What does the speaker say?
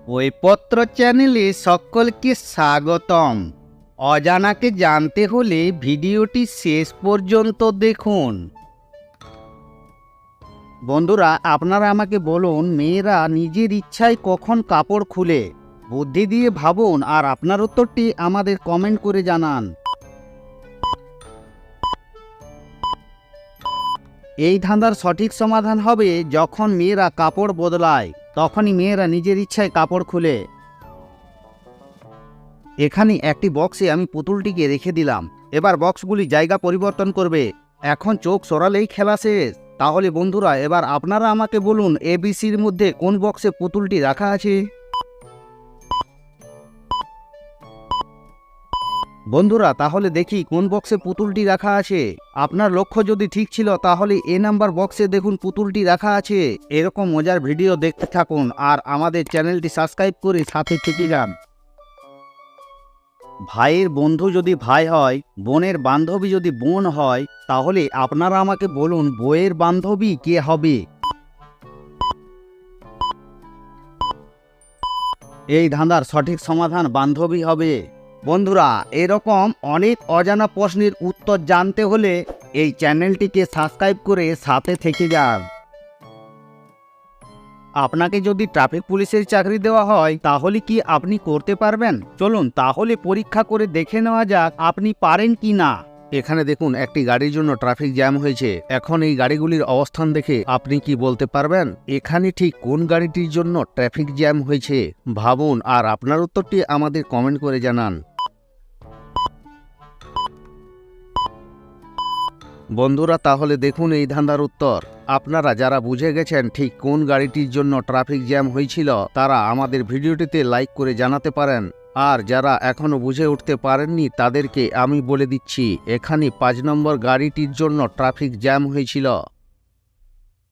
বইপত্র চ্যানেলে সকলকে স্বাগতম। অজানাকে জানতে হলে ভিডিওটি শেষ পর্যন্ত দেখুন। বন্ধুরা, আপনারা আমাকে বলুন, মেয়েরা নিজের ইচ্ছায় কখন কাপড় খুলে? বুদ্ধি দিয়ে ভাবুন আর আপনার উত্তরটি আমাদের কমেন্ট করে জানান। এই ধাঁধার সঠিক সমাধান হবে যখন মেয়েরা কাপড় বদলায়, তখনই মেয়েরা নিজের ইচ্ছায় কাপড় খুলে। এখানে একটি বক্সে আমি পুতুলটিকে রেখে দিলাম। এবার বক্সগুলি জায়গা পরিবর্তন করবে। এখন চোখ সরালেই খেলা শেষ। তাহলে বন্ধুরা, এবার আপনারা আমাকে বলুন, এবিসির মধ্যে কোন বক্সে পুতুলটি রাখা আছে? বন্ধুরা, তাহলে দেখি কোন বক্সে পুতুলটি রাখা আছে। আপনার লক্ষ্য যদি ঠিক ছিল তাহলে এ নাম্বার বক্সে দেখুন পুতুলটি রাখা আছে। এরকম মজার ভিডিও দেখতে থাকুন আর আমাদের চ্যানেলটি সাবস্ক্রাইব করে সাথে থেকে যান। ভাইয়ের বন্ধু যদি ভাই হয়, বোনের বান্ধবী যদি বোন হয়, তাহলে আপনারা আমাকে বলুন, বইয়ের বান্ধবী কে হবে? এই ধাঁধার সঠিক সমাধান বান্ধবী হবে। বন্ধুরা, এরকম অনেক অজানা প্রশ্নের উত্তর জানতে হলে এই চ্যানেলটিকে সাবস্ক্রাইব করে সাথে থেকে যান। আপনাকে যদি ট্রাফিক পুলিশের চাকরি দেওয়া হয়, তাহলে কি আপনি করতে পারবেন? চলুন তাহলে পরীক্ষা করে দেখে নেওয়া যাক আপনি পারেন কি না। এখানে দেখুন, একটি গাড়ির জন্য ট্রাফিক জ্যাম হয়েছে। এখন এই গাড়িগুলির অবস্থান দেখে আপনি কি বলতে পারবেন এখানে ঠিক কোন গাড়িটির জন্য ট্রাফিক জ্যাম হয়েছে? ভাবুন আর আপনার উত্তরটি আমাদের কমেন্ট করে জানান। বন্ধুরা, তাহলে দেখুন এই ধাঁধার উত্তর। আপনারা যারা বুঝে গেছেন ঠিক কোন গাড়িটির জন্য ট্রাফিক জ্যাম হয়েছিল, তারা আমাদের ভিডিওটিতে লাইক করে জানাতে পারেন। আর যারা এখনো বুঝে উঠতে পারেননি তাদেরকে আমি বলে দিচ্ছি, এখানে 5 নম্বর গাড়িটির জন্য ট্রাফিক জ্যাম হয়েছিল।